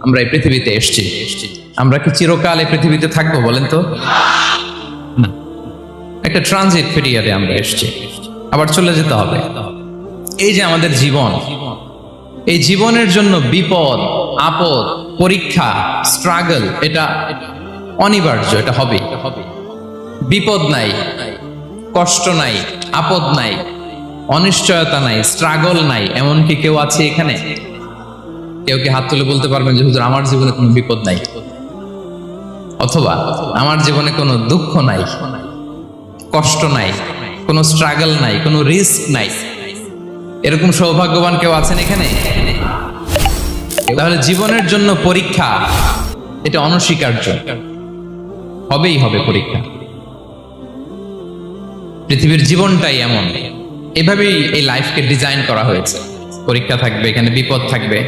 আমরা এই পৃথিবীতে এসেছি, আমরা কি চিরকাল এই পৃথিবীতে থাকবো বলেন তো? না, একটা ট্রানজিট পিরিয়ডে আমরা এসেছি, আবার চলে যেতে হবে। এই যে আমাদের জীবন, এই জীবনের জন্য বিপদ, আপদ, পরীক্ষা, স্ট্রাগল, এটা অনিবার্য, এটা হবে। বিপদ নাই, কষ্ট নাই, আপদ নাই, অনিশ্চয়তা নাই, স্ট্রাগল নাই, এমন কি কেউ আছে এখানে? কেউ কি হাত তুলে বলতে পারবেন যে হুজুর আমার জীবনে কোনো বিপদ নাই, অথবা আমার জীবনে কোনো দুঃখ নাই, কষ্ট নাই, কোনো স্ট্রাগল নাই, কোনো রিস্ক নাই? এরকম সৌভাগ্যবান কেউ আছেন এখানে? তাহলে জীবনের জন্য পরীক্ষা, এটা অনস্বীকার্য, হবেই হবে পরীক্ষা। পৃথিবীর জীবনটাই এমন, এভাবেই এই লাইফকে ডিজাইন করা হয়েছে। পরীক্ষা থাকবে, এখানে বিপদ থাকবে,